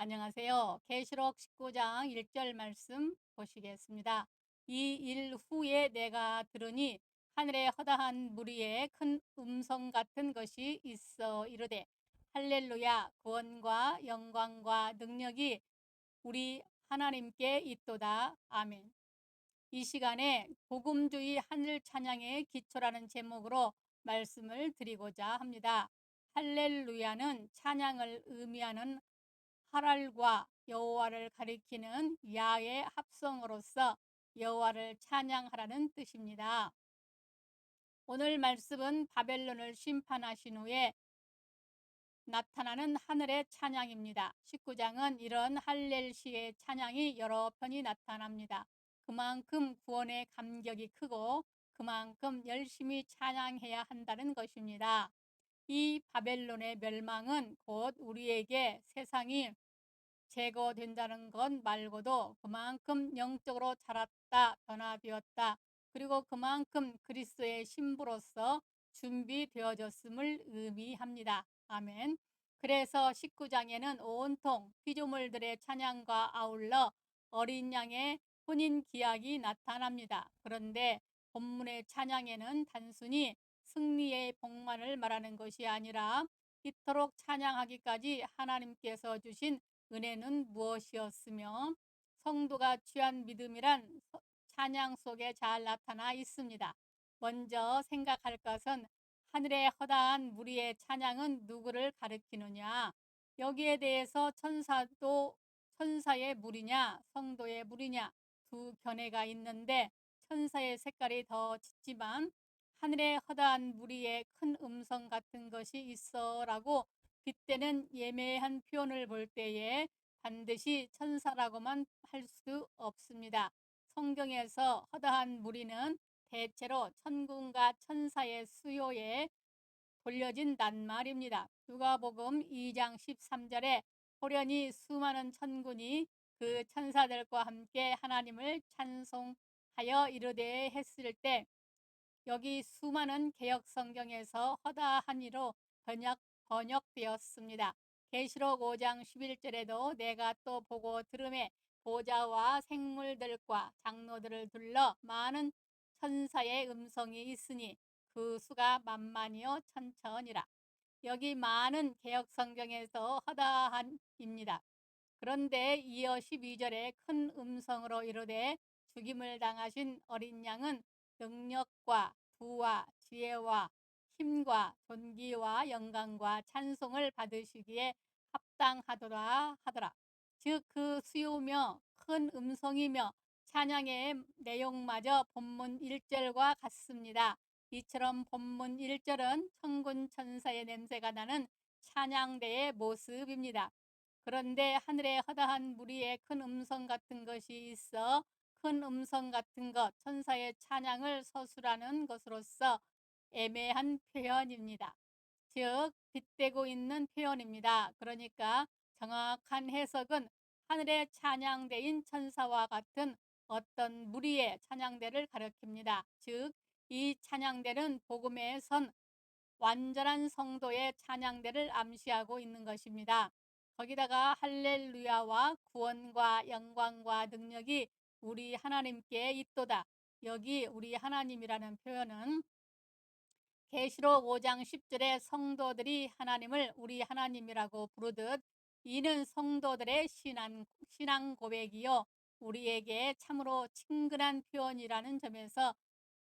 안녕하세요. 계시록 19장 1절 말씀 보시겠습니다. 이 일 후에 내가 들으니 하늘에 허다한 무리의 큰 음성 같은 것이 있어 이르되 할렐루야, 구원과 영광과 능력이 우리 하나님께 있도다. 아멘. 이 시간에 복음주의 하늘 찬양의 기초라는 제목으로 말씀을 드리고자 합니다. 할렐루야는 찬양을 의미하는 하랄과 여호와를 가리키는 야의 합성어로서 여호와를 찬양하라는 뜻입니다. 오늘 말씀은 바벨론을 심판하신 후에 나타나는 하늘의 찬양입니다. 19장은 이런 할렐시의 찬양이 여러 편이 나타납니다. 그만큼 구원의 감격이 크고 그만큼 열심히 찬양해야 한다는 것입니다. 이 바벨론의 멸망은 곧 우리에게 세상이 제거된다는 것 말고도 그만큼 영적으로 자랐다, 변화되었다, 그리고 그만큼 그리스도의 신부로서 준비되어졌음을 의미합니다. 아멘. 그래서 19장에는 온통 피조물들의 찬양과 아울러 어린 양의 혼인 기약이 나타납니다. 그런데 본문의 찬양에는 단순히 승리의 복만을 말하는 것이 아니라 이토록 찬양하기까지 하나님께서 주신 은혜는 무엇이었으며 성도가 취한 믿음이란 찬양 속에 잘 나타나 있습니다. 먼저 생각할 것은 하늘의 허다한 무리의 찬양은 누구를 가리키느냐? 여기에 대해서 천사의 무리냐 성도의 무리냐 두 견해가 있는데, 천사의 색깔이 더 짙지만 하늘의 허다한 무리의 큰 음성 같은 것이 있어라고 빗대는 예매한 표현을 볼 때에 반드시 천사라고만 할 수 없습니다. 성경에서 허다한 무리는 대체로 천군과 천사의 수요에 돌려진 낱말입니다. 누가복음 2장 13절에 호련히 수많은 천군이 그 천사들과 함께 하나님을 찬송하여 이르되 했을 때, 여기 수많은 개역 성경에서 허다한이로 번역되었습니다. 계시록 5장 11절에도 내가 또 보고 들음에 보좌와 생물들과 장로들을 둘러 많은 천사의 음성이 있으니 그 수가 만만이요 천천이라. 여기 많은 개역 성경에서 허다한입니다. 그런데 이어 12절에 큰 음성으로 이르되 죽임을 당하신 어린 양은 능력과 부와 지혜와 힘과 존귀와 영광과 찬송을 받으시기에 합당하더라 하더라. 즉 그 수요며 큰 음성이며 찬양의 내용마저 본문 1절과 같습니다. 이처럼 본문 1절은 천군 천사의 냄새가 나는 찬양대의 모습입니다. 그런데 하늘에 허다한 무리의 큰 음성 같은 것이 있어 큰 음성 같은 것, 천사의 찬양을 서술하는 것으로서 애매한 표현입니다. 즉 빗대고 있는 표현입니다. 그러니까 정확한 해석은 하늘의 찬양대인 천사와 같은 어떤 무리의 찬양대를 가리킵니다. 즉 이 찬양대는 복음의 선 완전한 성도의 찬양대를 암시하고 있는 것입니다. 거기다가 할렐루야와 구원과 영광과 능력이 우리 하나님께 있도다. 여기 우리 하나님이라는 표현은 계시록 5장 10절에 성도들이 하나님을 우리 하나님이라고 부르듯 이는 성도들의 신앙 고백이요 우리에게 참으로 친근한 표현이라는 점에서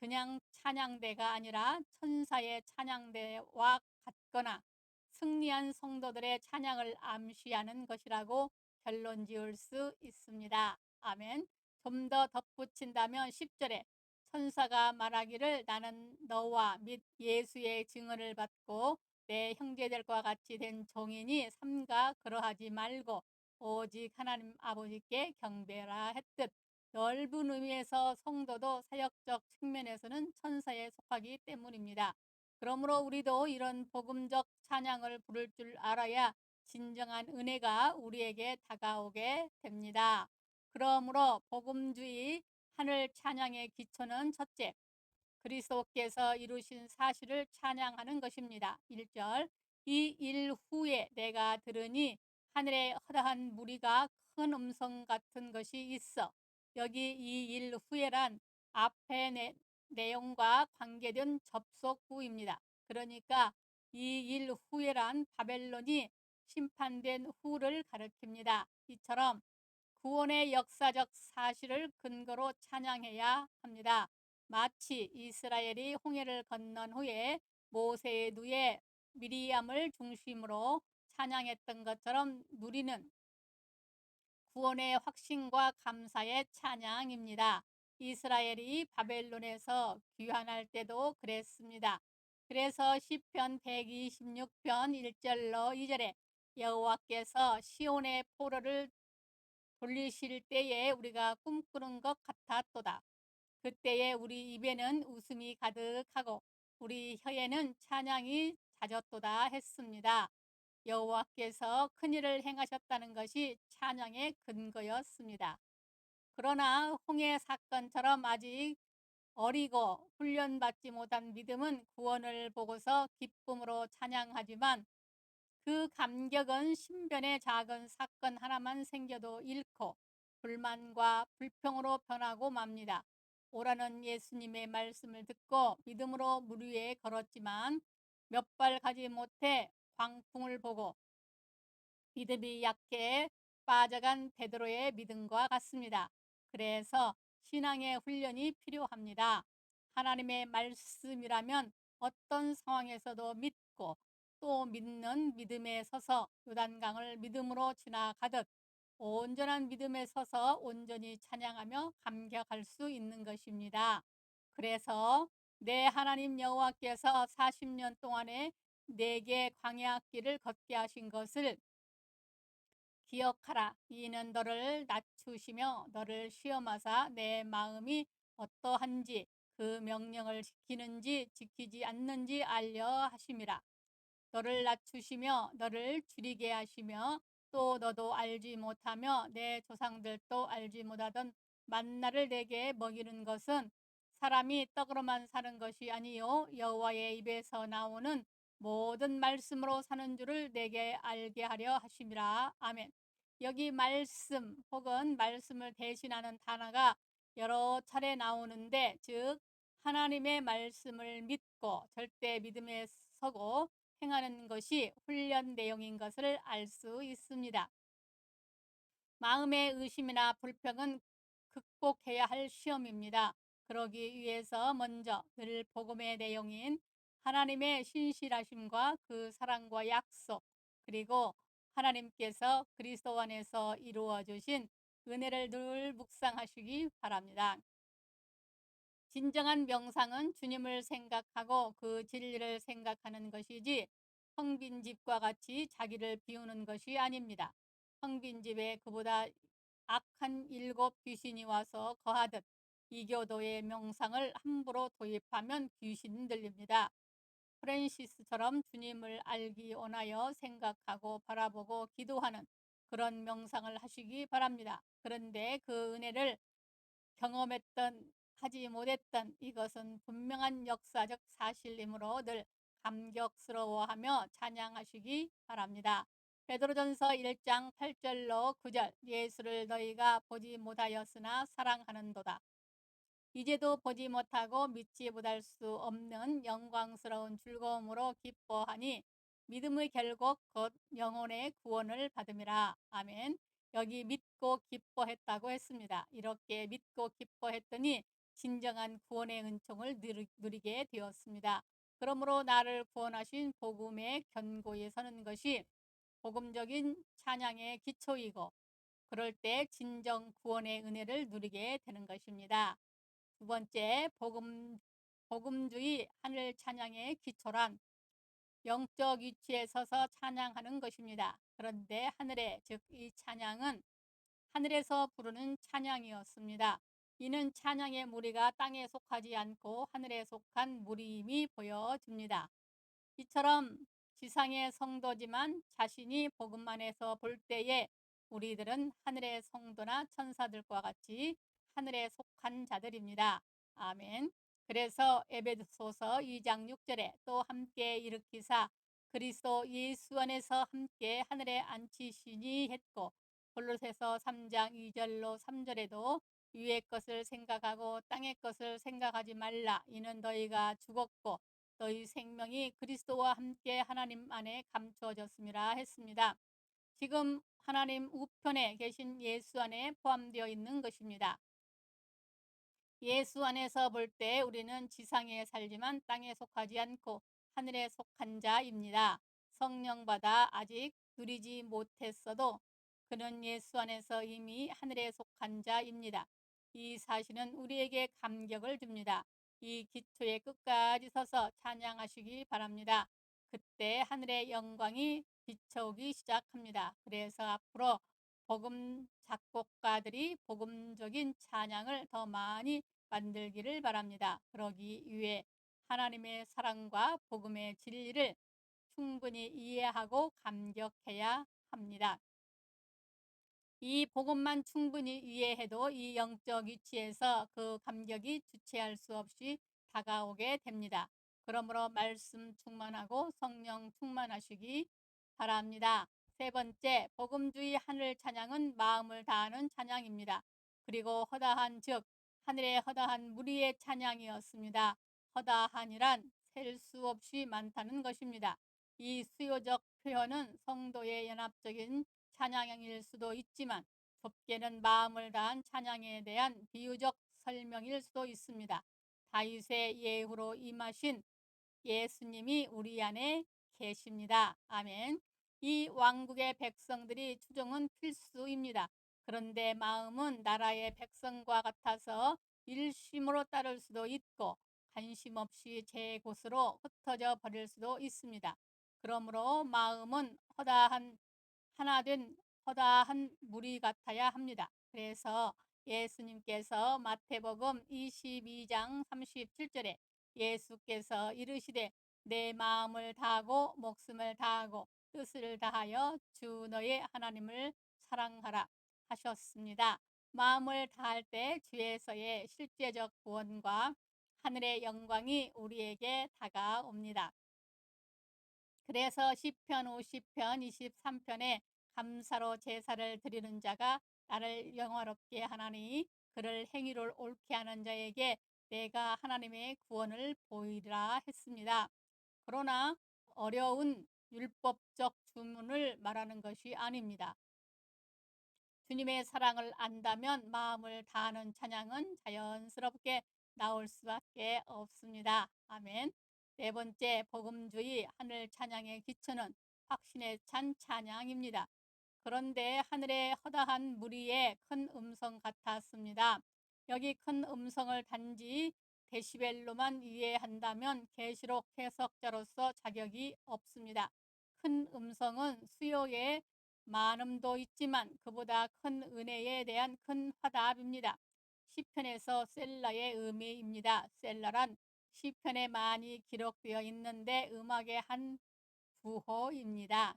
그냥 찬양대가 아니라 천사의 찬양대와 같거나 승리한 성도들의 찬양을 암시하는 것이라고 결론 지을 수 있습니다. 아멘. 좀 더 덧붙인다면 10절에 천사가 말하기를 나는 너와 및 예수의 증언을 받고 내 형제들과 같이 된 종이니 삼가 그러하지 말고 오직 하나님 아버지께 경배라 했듯, 넓은 의미에서 성도도 사역적 측면에서는 천사에 속하기 때문입니다. 그러므로 우리도 이런 복음적 찬양을 부를 줄 알아야 진정한 은혜가 우리에게 다가오게 됩니다. 그러므로 복음주의 하늘 찬양의 기초는 첫째, 그리스도께서 이루신 사실을 찬양하는 것입니다. 1절 이 일 후에 내가 들으니 하늘에 허다한 무리가 큰 음성 같은 것이 있어. 여기 이 일 후에란 앞의 내용과 관계된 접속구입니다. 그러니까 이 일 후에란 바벨론이 심판된 후를 가리킵니다. 이처럼 구원의 역사적 사실을 근거로 찬양해야 합니다. 마치 이스라엘이 홍해를 건넌 후에 모세의 누에 미리암을 중심으로 찬양했던 것처럼 누리는 구원의 확신과 감사의 찬양입니다. 이스라엘이 바벨론에서 귀환할 때도 그랬습니다. 그래서 시편 126편 1절로 2절에 여호와께서 시온의 포로를 돌리실 때에 우리가 꿈꾸는 것 같았도다. 그때에 우리 입에는 웃음이 가득하고 우리 혀에는 찬양이 잦았도다 했습니다. 여호와께서 큰일을 행하셨다는 것이 찬양의 근거였습니다. 그러나 홍해 사건처럼 아직 어리고 훈련받지 못한 믿음은 구원을 보고서 기쁨으로 찬양하지만 그 감격은 신변의 작은 사건 하나만 생겨도 잃고 불만과 불평으로 변하고 맙니다. 오라는 예수님의 말씀을 듣고 믿음으로 물 위에 걸었지만 몇 발 가지 못해 광풍을 보고 믿음이 약해 빠져간 베드로의 믿음과 같습니다. 그래서 신앙의 훈련이 필요합니다. 하나님의 말씀이라면 어떤 상황에서도 믿고 또 믿는 믿음에 서서 요단강을 믿음으로 지나가듯 온전한 믿음에 서서 온전히 찬양하며 감격할 수 있는 것입니다. 그래서 내 하나님 여호와께서 40년 동안에 내게 광야 길을 걷게 하신 것을 기억하라. 이는 너를 낮추시며 너를 시험하사 내 마음이 어떠한지 그 명령을 지키는지 지키지 않는지 알려 하심이라. 너를 낮추시며 너를 줄이게 하시며 또 너도 알지 못하며 내 조상들도 알지 못하던 만나를 내게 먹이는 것은 사람이 떡으로만 사는 것이 아니요 여호와의 입에서 나오는 모든 말씀으로 사는 줄을 내게 알게 하려 하심이라. 아멘. 여기 말씀 혹은 말씀을 대신하는 단어가 여러 차례 나오는데 즉 하나님의 말씀을 믿고 절대 믿음에 서고 행하는 것이 훈련 내용인 것을 알 수 있습니다. 마음의 의심이나 불평은 극복해야 할 시험입니다. 그러기 위해서 먼저 늘 복음의 내용인 하나님의 신실하심과 그 사랑과 약속 그리고 하나님께서 그리스도 안에서 이루어 주신 은혜를 늘 묵상하시기 바랍니다. 진정한 명상은 주님을 생각하고 그 진리를 생각하는 것이지 텅빈 집과 같이 자기를 비우는 것이 아닙니다. 텅빈 집에 그보다 악한 7 귀신이 와서 거하듯 이교도의 명상을 함부로 도입하면 귀신 들립니다. 프랜시스처럼 주님을 알기 원하여 생각하고 바라보고 기도하는 그런 명상을 하시기 바랍니다. 그런데 그 은혜를 경험했던 하지 못했던 이것은 분명한 역사적 사실이므로 늘 감격스러워하며 찬양하시기 바랍니다. 베드로전서 1장 8절로 9절 예수를 너희가 보지 못하였으나 사랑하는도다. 이제도 보지 못하고 믿지 못할 수 없는 영광스러운 즐거움으로 기뻐하니 믿음의 결국 곧 영혼의 구원을 받음이라. 아멘. 여기 믿고 기뻐했다고 했습니다. 이렇게 믿고 기뻐했더니 진정한 구원의 은총을 누리게 되었습니다. 그러므로 나를 구원하신 복음의 견고히 서는 것이 복음적인 찬양의 기초이고 그럴 때 진정 구원의 은혜를 누리게 되는 것입니다. 두 번째, 복음주의 하늘 찬양의 기초란 영적 위치에 서서 찬양하는 것입니다. 그런데 하늘에, 즉 이 찬양은 하늘에서 부르는 찬양이었습니다. 이는 찬양의 무리가 땅에 속하지 않고 하늘에 속한 무리임이 보여줍니다. 이처럼 지상의 성도지만 자신이 복음 안에서 볼 때에 우리들은 하늘의 성도나 천사들과 같이 하늘에 속한 자들입니다. 아멘. 그래서 에베소서 2장 6절에 또 함께 일으키사 그리스도 예수 안에서 함께 하늘에 앉히시니 했고, 골로새서 3장 2절로 3절에도 위의 것을 생각하고 땅의 것을 생각하지 말라. 이는 너희가 죽었고 너희 생명이 그리스도와 함께 하나님 안에 감추어졌음이라 했습니다. 지금 하나님 우편에 계신 예수 안에 포함되어 있는 것입니다. 예수 안에서 볼 때 우리는 지상에 살지만 땅에 속하지 않고 하늘에 속한 자입니다. 성령 받아 아직 누리지 못했어도 그는 예수 안에서 이미 하늘에 속한 자입니다. 이 사실은 우리에게 감격을 줍니다. 이 기초에 끝까지 서서 찬양하시기 바랍니다. 그때 하늘의 영광이 비춰오기 시작합니다. 그래서 앞으로 복음 작곡가들이 복음적인 찬양을 더 많이 만들기를 바랍니다. 그러기 위해 하나님의 사랑과 복음의 진리를 충분히 이해하고 감격해야 합니다. 이 복음만 충분히 이해해도 이 영적 위치에서 그 감격이 주체할 수 없이 다가오게 됩니다. 그러므로 말씀 충만하고 성령 충만하시기 바랍니다. 세 번째, 복음주의 하늘 찬양은 마음을 다하는 찬양입니다. 그리고 허다한 즉 하늘의 허다한 무리의 찬양이었습니다. 허다한이란 셀 수 없이 많다는 것입니다. 이 수요적 표현은 성도의 연합적인 찬양일 수도 있지만 좁게는 마음을 다한 찬양에 대한 비유적 설명일 수도 있습니다. 다윗의 예후로 임하신 예수님이 우리 안에 계십니다. 아멘. 이 왕국의 백성들이 추종은 필수입니다. 그런데 마음은 나라의 백성과 같아서 일심으로 따를 수도 있고 관심 없이 제 곳으로 흩어져 버릴 수도 있습니다. 그러므로 마음은 하나된 허다한 무리 같아야 합니다. 그래서 예수님께서 마태복음 22장 37절에 예수께서 이르시되 내 마음을 다하고 목숨을 다하고 뜻을 다하여 주 너의 하나님을 사랑하라 하셨습니다. 마음을 다할 때 주에서의 실제적 구원과 하늘의 영광이 우리에게 다가옵니다. 그래서 시편 50편 23편에 감사로 제사를 드리는 자가 나를 영화롭게 하나니 그를 행위를 옳게 하는 자에게 내가 하나님의 구원을 보이리라 했습니다. 그러나 어려운 율법적 주문을 말하는 것이 아닙니다. 주님의 사랑을 안다면 마음을 다하는 찬양은 자연스럽게 나올 수밖에 없습니다. 아멘. 네 번째, 복음주의 하늘 찬양의 기초는 확신에 찬 찬양입니다. 그런데 하늘의 허다한 무리의 큰 음성 같았습니다. 여기 큰 음성을 단지 데시벨로만 이해한다면 계시록 해석자로서 자격이 없습니다. 큰 음성은 수요의 많음도 있지만 그보다 큰 은혜에 대한 큰 화답입니다. 시편에서 셀라의 의미입니다. 셀라란 시편에 많이 기록되어 있는데 음악의 한 부호입니다.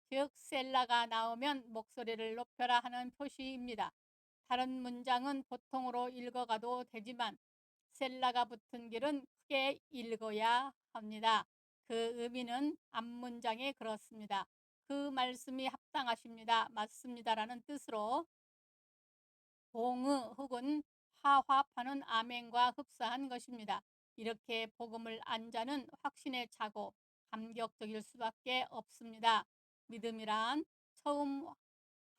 즉 셀라가 나오면 목소리를 높여라 하는 표시입니다. 다른 문장은 보통으로 읽어가도 되지만 셀라가 붙은 글은 크게 읽어야 합니다. 그 의미는 앞문장에 그렇습니다. 그 말씀이 합당하십니다. 맞습니다라는 뜻으로 동의 혹은 화합하는 아멘과 흡사한 것입니다. 이렇게 복음을 안 자는 확신에 차고 감격적일 수밖에 없습니다. 믿음이란 처음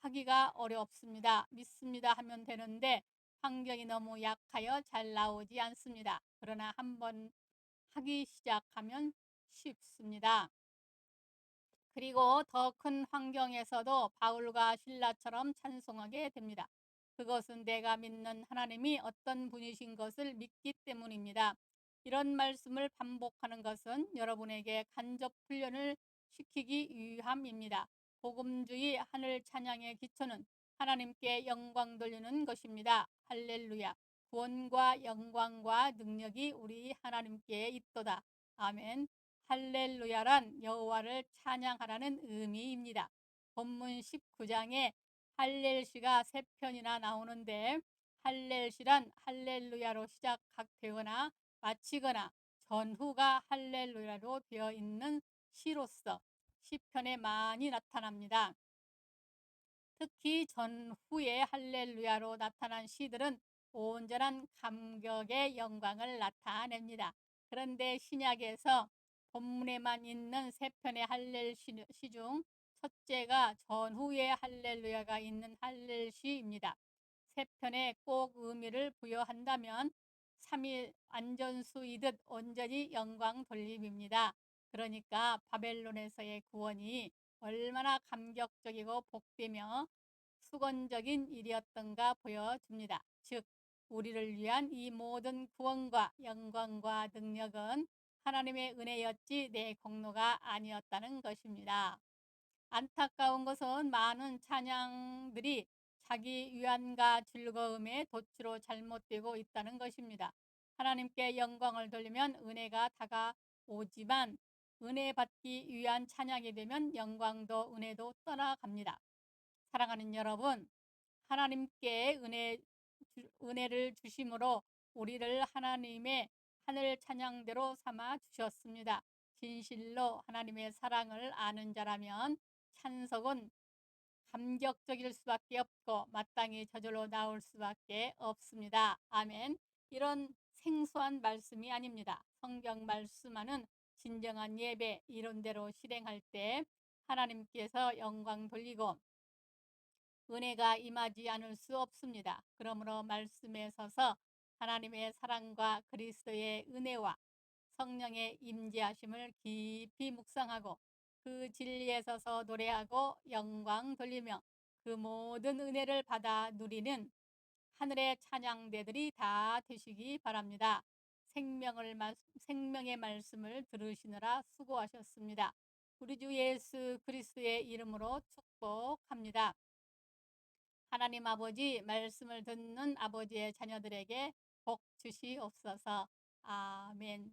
하기가 어렵습니다. 믿습니다 하면 되는데 환경이 너무 약하여 잘 나오지 않습니다. 그러나 한번 하기 시작하면 쉽습니다. 그리고 더 큰 환경에서도 바울과 신라처럼 찬송하게 됩니다. 그것은 내가 믿는 하나님이 어떤 분이신 것을 믿기 때문입니다. 이런 말씀을 반복하는 것은 여러분에게 간접 훈련을 시키기 위함입니다. 복음주의 하늘 찬양의 기초는 하나님께 영광 돌리는 것입니다. 할렐루야. 구원과 영광과 능력이 우리 하나님께 있도다. 아멘. 할렐루야란 여호와를 찬양하라는 의미입니다. 본문 19장에 할렐시가 3편이나 나오는데 할렐시란 할렐루야로 시작되거나 마치거나 전후가 할렐루야로 되어 있는 시로서 시편에 많이 나타납니다. 특히 전후의 할렐루야로 나타난 시들은 온전한 감격의 영광을 나타냅니다. 그런데 신약에서 본문에만 있는 세 편의 할렐 시 중 첫째가 전후의 할렐루야가 있는 할렐시입니다. 세 편에 꼭 의미를 부여한다면 삼위 안전수이듯 온전히 영광 돌림입니다. 그러니까 바벨론에서의 구원이 얼마나 감격적이고 복되며 수건적인 일이었던가 보여줍니다. 즉 우리를 위한 이 모든 구원과 영광과 능력은 하나님의 은혜였지 내 공로가 아니었다는 것입니다. 안타까운 것은 많은 찬양들이 자기 위안과 즐거움의 도취로 잘못되고 있다는 것입니다. 하나님께 영광을 돌리면 은혜가 다가오지만 은혜 받기 위한 찬양이 되면 영광도 은혜도 떠나갑니다. 사랑하는 여러분, 하나님께 은혜를 주심으로 우리를 하나님의 하늘 찬양대로 삼아 주셨습니다. 진실로 하나님의 사랑을 아는 자라면 찬송은 감격적일 수밖에 없고 마땅히 저절로 나올 수밖에 없습니다. 아멘. 이런 생소한 말씀이 아닙니다. 성경 말씀하는 진정한 예배 이론대로 실행할 때 하나님께서 영광 돌리고 은혜가 임하지 않을 수 없습니다. 그러므로 말씀에 서서 하나님의 사랑과 그리스도의 은혜와 성령의 임재하심을 깊이 묵상하고 그 진리에 서서 노래하고 영광 돌리며 그 모든 은혜를 받아 누리는 하늘의 찬양대들이 다 되시기 바랍니다. 생명의 말씀을 들으시느라 수고하셨습니다. 우리 주 예수 그리스도의 이름으로 축복합니다. 하나님 아버지, 말씀을 듣는 아버지의 자녀들에게 복 주시옵소서. 아멘.